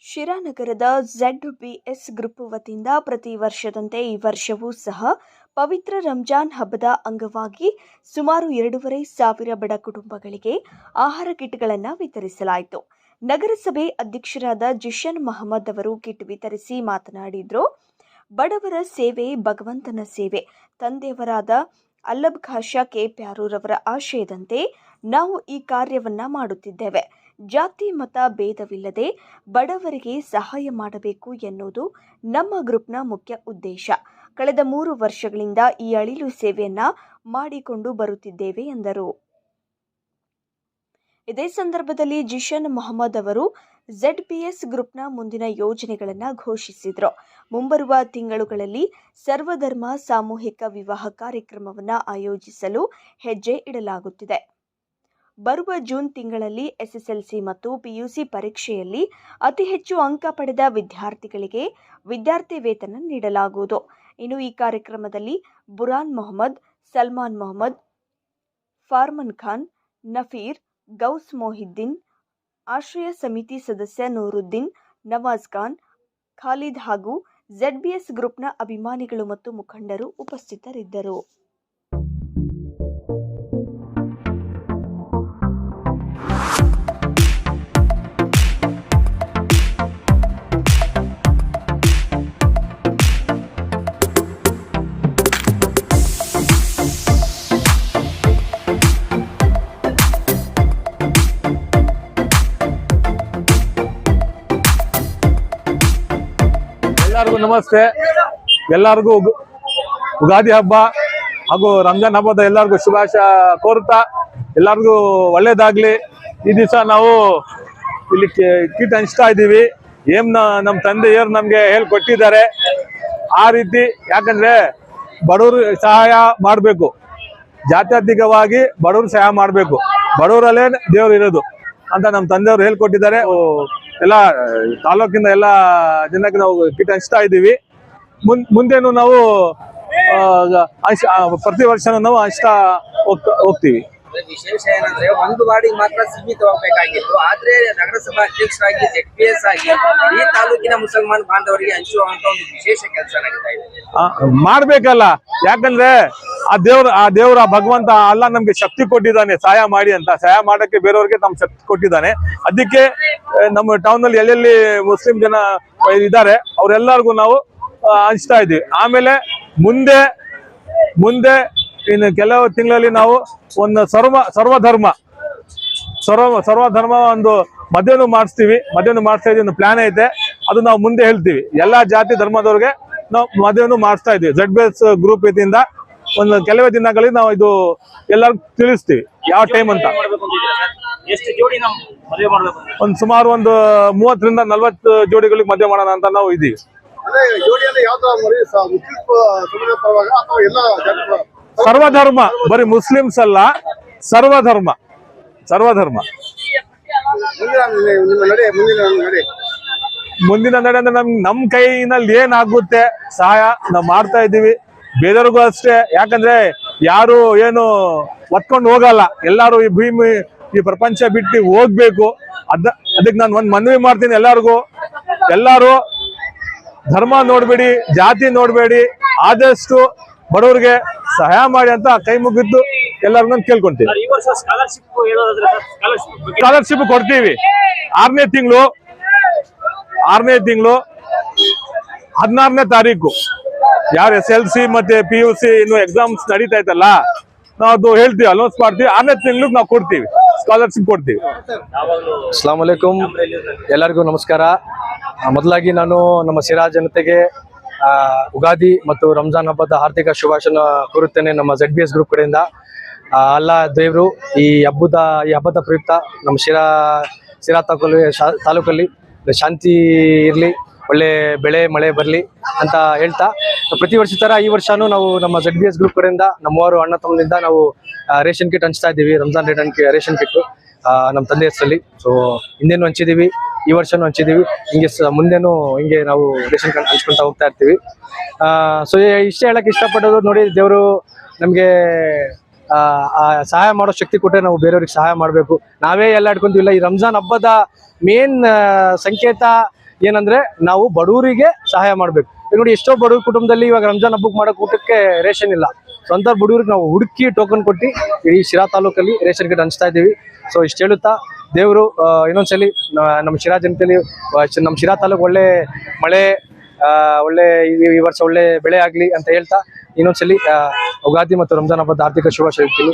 ಶಿರಾನಗರದ ZBS group ವತಿಯಿಂದ ಪ್ರತಿ ವರ್ಷದಂತೆ ಈ ವರ್ಷವೂ ಸಹ ಪವಿತ್ರ ರಂಜಾನ್ ಹಬ್ಬದ ಅಂಗವಾಗಿ ಸುಮಾರು 2,500 ಬಡ ಕುಟುಂಬಗಳಿಗೆ ಆಹಾರ ಕಿಟ್ಗಳನ್ನು ವಿತರಿಸಲಾಯಿತು. ನಗರಸಭೆ ಅಧ್ಯಕ್ಷರಾದ ಜಿಷನ್ ಮಹಮ್ಮದ್ ಅವರು ಕಿಟ್ ವಿತರಿಸಿ ಮಾತನಾಡಿದರು. ಬಡವರ ಸೇವೆ ಭಗವಂತನ ಸೇವೆ. ತಂದೆಯವರಾದ ಅಲ್ಲಬ್ ಖಾಷಾ ಕೆ ಪ್ಯಾರೂರವರ ಆಶಯದಂತೆ ನಾವು ಈ ಕಾರ್ಯವನ್ನ ಮಾಡುತ್ತಿದ್ದೇವೆ. ಜಾತಿ ಮತ ಭೇದವಿಲ್ಲದೆ ಬಡವರಿಗೆ ಸಹಾಯ ಮಾಡಬೇಕು ಎನ್ನುವುದು ನಮ್ಮ ಗ್ರೂಪ್ನ ಮುಖ್ಯ ಉದ್ದೇಶ. ಕಳೆದ 3 ವರ್ಷಗಳಿಂದ ಈ ಅಳಿಲು ಸೇವೆಯನ್ನ ಮಾಡಿಕೊಂಡು ಬರುತ್ತಿದ್ದೇವೆ ಎಂದರು. ಇದೇ ಸಂದರ್ಭದಲ್ಲಿ ಜಿಷನ್ ಮೊಹಮ್ಮದ್ ಅವರು ZBS ಗ್ರೂಪ್ನ ಮುಂದಿನ ಯೋಜನೆಗಳನ್ನು ಘೋಷಿಸಿದರು. ಮುಂಬರುವ ತಿಂಗಳುಗಳಲ್ಲಿ ಸರ್ವಧರ್ಮ ಸಾಮೂಹಿಕ ವಿವಾಹ ಕಾರ್ಯಕ್ರಮವನ್ನು ಆಯೋಜಿಸಲು ಹೆಜ್ಜೆ ಇಡಲಾಗುತ್ತಿದೆ. ಬರುವ ಜೂನ್ ತಿಂಗಳಲ್ಲಿ SSLC ಮತ್ತು PUC ಪರೀಕ್ಷೆಯಲ್ಲಿ ಅತಿ ಹೆಚ್ಚು ಅಂಕ ಪಡೆದ ವಿದ್ಯಾರ್ಥಿಗಳಿಗೆ ವಿದ್ಯಾರ್ಥಿ ವೇತನ ನೀಡಲಾಗುವುದು. ಇನ್ನು ಈ ಕಾರ್ಯಕ್ರಮದಲ್ಲಿ ಬುರಾನ್ ಮೊಹಮ್ಮದ್, ಸಲ್ಮಾನ್ ಮೊಹಮ್ಮದ್, ಫಾರ್ಮನ್ ಖಾನ್, ನಫೀರ್, ಗೌಸ್ ಮೊಹಿದ್ದೀನ್, ಆಶ್ರಯ ಸಮಿತಿ ಸದಸ್ಯ ನೂರುದ್ದೀನ್, ನವಾಜ್ ಖಾನ್, ಖಾಲಿದ್ ಹಾಗೂ ZBS ಗ್ರೂಪ್ನ ಅಭಿಮಾನಿಗಳು ಮತ್ತು ಮುಖಂಡರು ಉಪಸ್ಥಿತರಿದ್ದರು. ಎಲ್ಲರಿಗೂ ನಮಸ್ತೆ. ಎಲ್ಲರಿಗೂ ಉಗಾದಿ ಹಬ್ಬ ಹಾಗೂ ರಂಜಾನ್ ಹಬ್ಬದ ಎಲ್ಲರಿಗೂ ಶುಭಾಶಯ ಕೋರುತ್ತಾ ಎಲ್ಲರಿಗೂ ಒಳ್ಳೇದಾಗ್ಲಿ. ಈ ದಿವಸ ನಾವು ಇಲ್ಲಿ ಕಿಟ್ ಹಂಚ್ತಾ ಇದ್ದೀವಿ. ನಮ್ಮ ತಂದೆಯವರು ನಮ್ಗೆ ಹೇಳ್ಕೊಟ್ಟಿದ್ದಾರೆ ಆ ರೀತಿ. ಯಾಕಂದ್ರೆ ಬಡವರು ಸಹಾಯ ಮಾಡಬೇಕು, ಜಾತ್ಯತೀತವಾಗಿ ಬಡವರು ಸಹಾಯ ಮಾಡಬೇಕು, ಬಡವರಲ್ಲೇ ದೇವ್ರು ಇರೋದು ಅಂತ ನಮ್ಮ ತಂದೆಯವರು ಹೇಳ್ಕೊಟ್ಟಿದ್ದಾರೆ. ಎಲ್ಲ ತಾಲೂಕಿಂದ ಎಲ್ಲ ಜನಕ್ಕೆ ನಾವು ಕಿಟ್ ಹಂಚ್ತಾ ಇದ್ದೀವಿ. ಮುಂದೇನು ನಾವು ಪ್ರತಿ ವರ್ಷನೂ ನಾವು ಹಂಚ್ತಾ ಹೋಗ್ತೀವಿ. ವಿಶೇಷ ಏನಂದ್ರೆ ಒಂದು ವಾರ್ಡಿಗೆ ಮಾತ್ರ ಸೀಮಿತವಾಗಬೇಕಾಗಿತ್ತು. ಆದ್ರೆ ನಗರಸಭಾ ಅಧ್ಯಕ್ಷರಾಗಿ ZBS ಆಗಿ ಈ ತಾಲೂಕಿನ ಮುಸಲ್ಮಾನ್ ಬಾಂಧವರಿಗೆ ಹಂಚುವಂತ ಒಂದು ವಿಶೇಷ ಕೆಲಸ ನಡೀತಾ ಇದೆ. ಮಾಡ್ಬೇಕಲ್ಲ, ಯಾಕಂದ್ರೆ ಆ ದೇವ್ರ ಭಗವಂತ ಅಲ್ಲ ನಮ್ಗೆ ಶಕ್ತಿ ಕೊಟ್ಟಿದ್ದಾನೆ ಸಹಾಯ ಮಾಡಿ ಅಂತ. ಸಹಾಯ ಮಾಡಕ್ಕೆ ಬೇರೆಯವ್ರಿಗೆ ನಮ್ ಶಕ್ತಿ ಕೊಟ್ಟಿದ್ದಾನೆ. ಅದಕ್ಕೆ ನಮ್ಮ ಟೌನ್ ಅಲ್ಲಿ ಎಲ್ಲೆಲ್ಲಿ ಮುಸ್ಲಿಂ ಜನ ಇದ್ದಾರೆ ಅವ್ರೆಲ್ಲರಿಗೂ ನಾವು ಹಂಚ್ತಾ ಇದ್ದೀವಿ. ಆಮೇಲೆ ಮುಂದೆ ಇನ್ನು ಕೆಲವು ತಿಂಗಳಲ್ಲಿ ನಾವು ಒಂದು ಸರ್ವಧರ್ಮ ಒಂದು ಮದುವೆನೂ ಮಾಡಿಸ್ತೀವಿ. ಮಾಡಿಸ್ತಾ ಇದೀವಿ, ಒಂದು ಪ್ಲಾನ್ ಐತೆ. ಅದು ನಾವು ಮುಂದೆ ಹೇಳ್ತೀವಿ. ಎಲ್ಲಾ ಜಾತಿ ಧರ್ಮದವ್ರಿಗೆ ನಾವು ಮದುವೆನೂ ಮಾಡಿಸ್ತಾ ಇದೀವಿ. ZBS ಗ್ರೂಪ್ ಇಂದ ಒಂದು ಕೆಲವೇ ದಿನಗಳಲ್ಲಿ ನಾವು ಇದು ಎಲ್ಲರಿಗೂ ತಿಳಿಸ್ತೀವಿ ಯಾವ ಟೈಮ್ ಅಂತ. ಒಂದು ಸುಮಾರು ಒಂದು 30 ರಿಂದ 40 ಜೋಡಿಗಳಿಗೆ ಮದುವೆ ಮಾಡೋಣ ಅಂತ ನಾವು ಇದೀವಿ. ಸರ್ವಧರ್ಮ, ಬರೀ ಮುಸ್ಲಿಮ್ಸ್ ಅಲ್ಲ, ಸರ್ವಧರ್ಮ. ಮುಂದಿನ ನಡೆ ಅಂದ್ರೆ ನಮ್ ಕೈನಲ್ಲಿ ಏನಾಗುತ್ತೆ ಸಹಾಯ ನಾವು ಮಾಡ್ತಾ ಇದ್ದೀವಿ. ಬೇರೆಯವ್ರಿಗೂ ಅಷ್ಟೇ. ಯಾಕಂದ್ರೆ ಯಾರು ಏನು ಒತ್ಕೊಂಡು ಹೋಗಲ್ಲ, ಎಲ್ಲಾರು ಈ ಪ್ರಪಂಚ ಬಿಟ್ಟು ಹೋಗ್ಬೇಕು. ಅದಕ್ಕೆ ನಾನು ಒಂದ್ ಮನವಿ ಮಾಡ್ತೀನಿ ಎಲ್ಲಾರು ಧರ್ಮ ನೋಡ್ಬೇಡಿ, ಜಾತಿ ನೋಡ್ಬೇಡಿ, ಆದಷ್ಟು ಬಡವರಿಗೆ ಸಹಾಯ ಮಾಡಿ ಅಂತ ಕೈ ಮುಗಿದ್ದು ಎಲ್ಲರಿಗೂ ಕೇಳ್ಕೊಂತೀವಿ. ಸ್ಕಾಲರ್ಶಿಪ್ ಕೊಡ್ತೀವಿ. 6ನೇ ತಿಂಗಳು 16ನೇ ತಾರೀಕು ಯಾರು SLC ಮತ್ತೆ PUC ಇನ್ನು ಎಕ್ಸಾಮ್ಸ್ ನಡೀತಾ ಇತ್ತಲ್ಲ, ನಾವು ಅದು ಹೇಳ್ತೀವಿ, ಅನೌನ್ಸ್ ಮಾಡ್ತೀವಿ. 6ನೇ ತಿಂಗಳಿಗೆ ನಾವು ಕೊಡ್ತೀವಿ, ಸ್ಕಾಲರ್ಶಿಪ್ ಕೊಡ್ತೀವಿ. ಅಸ್ಲಾಂ ವಲೈಕುಂ, ಎಲ್ಲರಿಗೂ ನಮಸ್ಕಾರ. ಮೊದಲಾಗಿ ನಾನು ನಮ್ಮ ಸಿರಾ ಜನತೆಗೆ ಉಗಾದಿ ಮತ್ತು ರಂಜಾನ್ ಹಬ್ಬದ ಆರ್ಥಿಕ ಶುಭಾಶಯ ಕೋರುತ್ತೇನೆ ನಮ್ಮ ZBS ಗ್ರೂಪ್ ಕಡೆಯಿಂದ. ಅಲ್ಲಾ ದೇವರು ಈ ಹಬ್ಬದ ಪ್ರಯುಕ್ತ ನಮ್ಮ ಸಿರಾ ತಾಲೂಕಲ್ಲಿ ಶಾಂತಿ ಇರಲಿ, ಒಳ್ಳೆ ಬೆಳೆ ಮಳೆ ಬರಲಿ ಅಂತ ಹೇಳ್ತಾ, ಪ್ರತಿ ವರ್ಷ ತರ ಈ ವರ್ಷನೂ ನಾವು ನಮ್ಮ ZBS ಗ್ರೂಪ್ ಕಡೆಯಿಂದ ನಮ್ಮವರು ಅಣ್ಣ ತಮ್ಮದಿಂದ ನಾವು ರೇಷನ್ ಕಿಟ್ ಹಂಚ್ತಾ ಇದ್ದೀವಿ. ರಂಜಾನ್ ರೇಷನ್ ಕಿಟ್ ನಮ್ಮ ತಂದೆ ಹೆಸರಲ್ಲಿ. ಸೊ ಹಿಂದೇನು ಹಂಚಿದೀವಿ, ಈ ವರ್ಷನೂ ಹಂಚಿದೀವಿ. ಹಿಂಗೆ ಮುಂದೇನು ಹಿಂಗೆ ನಾವು ರೇಷನ್ ಕಾರ್ಡ್ ಹಂಚ್ಕೊಂತ ಹೋಗ್ತಾ ಇರ್ತೀವಿ. ಸೊ ಇಷ್ಟೇ ಹೇಳಕ್ ಇಷ್ಟಪಡೋದು, ನೋಡಿ ದೇವರು ನಮ್ಗೆ ಸಹಾಯ ಮಾಡೋ ಶಕ್ತಿ ಕೊಟ್ಟರೆ ನಾವು ಬೇರೆಯವ್ರಿಗೆ ಸಹಾಯ ಮಾಡಬೇಕು. ನಾವೇ ಎಲ್ಲ ಇಟ್ಕೊಂತೀವಿಲ್ಲ. ಈ ರಂಜಾನ್ ಹಬ್ಬದ ಮೇನ್ ಸಂಕೇತ ಏನಂದ್ರೆ ನಾವು ಬಡವರಿಗೆ ಸಹಾಯ ಮಾಡ್ಬೇಕು. ಈಗ ನೋಡಿ ಎಷ್ಟೋ ಬಡವ್ರ ಕುಟುಂಬದಲ್ಲಿ ಇವಾಗ ರಂಜಾನ್ ಹಬ್ಬಕ್ಕೆ ಮಾಡೋ ಊಟಕ್ಕೆ ರೇಷನ್ ಇಲ್ಲ. ಸೊ ಅಂತ ಬಡವ್ರಿಗೆ ನಾವು ಹುಡುಕಿ ಟೋಕನ್ ಕೊಟ್ಟು ಈ ಶಿರಾ ತಾಲೂಕಲ್ಲಿ ರೇಷನ್ ಕಿಟ್ ಹಂಚ್ತಾ ಇದ್ದೀವಿ. ಸೊ ಇಷ್ಟು ಹೇಳುತ್ತಾ ದೇವರು ಇನ್ನೊಂದ್ಸಲಿ ನಮ್ಮ ಶಿರಾ ಜನತೆಯಲ್ಲಿ ನಮ್ಮ ಶಿರಾ ತಾಲೂಕು ಒಳ್ಳೆ ಮಳೆ ಒಳ್ಳೆ ಈ ವರ್ಷ ಒಳ್ಳೆ ಬೆಳೆ ಆಗ್ಲಿ ಅಂತ ಹೇಳ್ತಾ ಇನ್ನೊಂದ್ಸಲಿ ಯುಗಾದಿ ಮತ್ತು ರಂಜಾನ್ ಹಬ್ಬದ ಆರ್ಥಿಕ ಶುಭಾಶಯ ಹೇಳ್ತೀನಿ.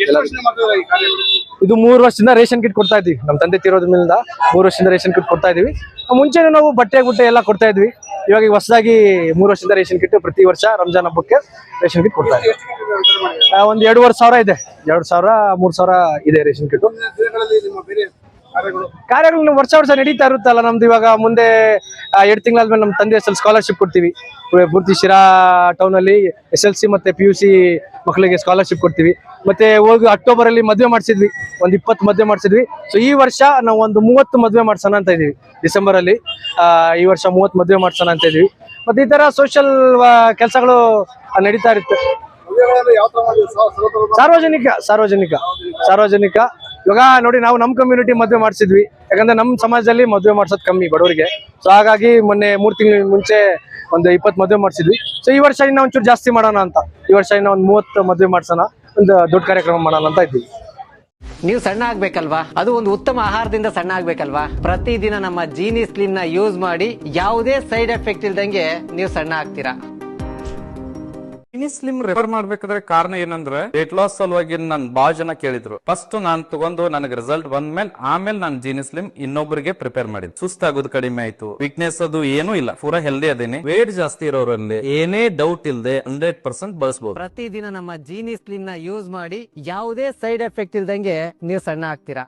ಇದು 3 ವರ್ಷದಿಂದ ರೇಷನ್ ಕಿಟ್ ಕೊಡ್ತಾ ಇದ್ವಿ. ನಮ್ಮ ತಂದೆ ತೀರೋದ್ರಿಂದ 3 ವರ್ಷದಿಂದ ರೇಷನ್ ಕಿಟ್ ಕೊಡ್ತಾ ಇದೀವಿ. ಮುಂಚೆನೂ ನಾವು ಬಟ್ಟೆ ಎಲ್ಲ ಕೊಡ್ತಾ ಇದ್ವಿ. ಇವಾಗ ಹೊಸದಾಗಿ 3 ವರ್ಷದಿಂದ ರೇಷನ್ ಕಿಟ್ ಪ್ರತಿ ವರ್ಷ ರಂಜಾನ್ ಹಬ್ಬಕ್ಕೆ ರೇಷನ್ ಕಿಟ್ ಕೊಡ್ತಾ ಇದ್ವಿ. ಒಂದು 2,500 ಇದೆ, 2,000 3,000 ಇದೆ ರೇಷನ್ ಕಿಟ್. ಕಾರ್ಯಗಳು ವರ್ಷ ನಡೀತಾ ಇರುತ್ತಲ್ಲ ನಮ್ದು. ಇವಾಗ ಮುಂದೆ 2 ತಿಂಗಳಾದ್ಮೇಲೆ ನಮ್ಮ ತಂದೆ ಹೆಸರು ಸ್ಕಾಲರ್ಶಿಪ್ ಕೊಡ್ತೀವಿ. ಪೂರ್ತಿ ಶಿರಾ ಟೌನ್ ಅಲ್ಲಿ SLC ಮತ್ತೆ PUC ಮಕ್ಕಳಿಗೆ ಸ್ಕಾಲರ್ಶಿಪ್ ಕೊಡ್ತೀವಿ. ಮತ್ತೆ ಹೋಗಿ ಅಕ್ಟೋಬರ್ ಅಲ್ಲಿ ಮದುವೆ ಮಾಡಿಸಿದ್ವಿ, ಒಂದು 20 ಮದುವೆ ಮಾಡಿಸಿದ್ವಿ. ಸೊ ಈ ವರ್ಷ ನಾವು ಒಂದು 30 ಮದುವೆ ಮಾಡ್ಸೋಣ ಅಂತ ಇದೀವಿ. ಡಿಸೆಂಬರ್ ಅಲ್ಲಿ ಈ ವರ್ಷ 30 ಮದುವೆ ಮಾಡ್ಸೋಣ ಅಂತ ಇದೀವಿ. ಮತ್ತೆ ಈ ತರ ಸೋಷಿಯಲ್ ಕೆಲಸಗಳು ನಡೀತಾ ಇರುತ್ತೆ. ಸಾರ್ವಜನಿಕ ಇವಾಗ ನೋಡಿ ನಾವು ನಮ್ಮ ಕಮ್ಯುನಿಟಿ ಮದುವೆ ಮಾಡಿಸಿದ್ವಿ. ಯಾಕಂದ್ರೆ ನಮ್ಮ ಸಮಾಜದಲ್ಲಿ ಮದುವೆ ಮಾಡ್ಸೋದು ಕಮ್ಮಿ ಬಡವರಿಗೆ. ಸೊ ಹಾಗಾಗಿ ಮೊನ್ನೆ 3 ತಿಂಗಳ ಮುಂಚೆ ಒಂದು 20 ಮದುವೆ ಮಾಡಿಸಿದ್ವಿ. ಸೊ ಈ ವರ್ಷ ಇನ್ನ ಒಂಚೂರು ಜಾಸ್ತಿ ಮಾಡೋಣ ಅಂತ, ಈ ವರ್ಷ ಇನ್ನ ಒಂದು 30 ಮದುವೆ ಮಾಡ್ಸೋಣ, ಒಂದು ದೊಡ್ಡ ಕಾರ್ಯಕ್ರಮ ಮಾಡೋಣ ಅಂತ ಇದ್ದೀವಿ. ನೀವು ಸಣ್ಣ ಆಗ್ಬೇಕಲ್ವಾ? ಅದು ಒಂದು ಉತ್ತಮ ಆಹಾರದಿಂದ ಸಣ್ಣ ಆಗ್ಬೇಕಲ್ವಾ? ಪ್ರತಿದಿನ ನಮ್ಮ ಜೀನಿ ಸ್ಲಿಮ್ ನ ಯೂಸ್ ಮಾಡಿ ಯಾವುದೇ ಸೈಡ್ ಎಫೆಕ್ಟ್ ಇಲ್ದಂಗೆ ನೀವು ಸಣ್ಣ ಆಗ್ತೀರಾ. ಜೀನಿ ಸ್ಲಿಮ್ ರೆಫರ್ ಮಾಡ್ಬೇಕಾದ್ರೆ ಕಾರಣ ಏನಂದ್ರೆ ವೇಟ್ ಲಾಸ್ ಸಲುವಾಗಿ ನನ್ ಬಾಳ ಜನ ಕೇಳಿದ್ರು. ಫಸ್ಟ್ ನಾನ್ ತಗೊಂಡು ನನಗೆ ರಿಸಲ್ಟ್ ಬಂದ್ಮೇಲೆ ಆಮೇಲೆ ನಾನು ಜೀನಿ ಸ್ಲಿಮ್ ಇನ್ನೊಬ್ಬರಿಗೆ ಪ್ರಿಪೇರ್ ಮಾಡಿದ್. ಸುಸ್ತಾಗೋದು ಕಡಿಮೆ ಆಯ್ತು, ವೀಕ್ನೆಸ್ ಅದು ಏನೂ ಇಲ್ಲ, ಪೂರಾ ಹೆಲ್ದಿ ಅದೇನೆ. ವೇಟ್ ಜಾಸ್ತಿ ಇರೋರಲ್ಲಿ ಏನೇ ಡೌಟ್ ಇಲ್ಲದೆ 100% ಬಳಸಬಹುದು. ಪ್ರತಿದಿನ ನಮ್ಮ ಜೀನಿ ಸ್ಲಿಮ್ ನ ಯೂಸ್ ಮಾಡಿ ಯಾವುದೇ ಸೈಡ್ ಎಫೆಕ್ಟ್ ಇಲ್ದಂಗೆ ನೀವು ಸಣ್ಣ ಆಗ್ತೀರಾ.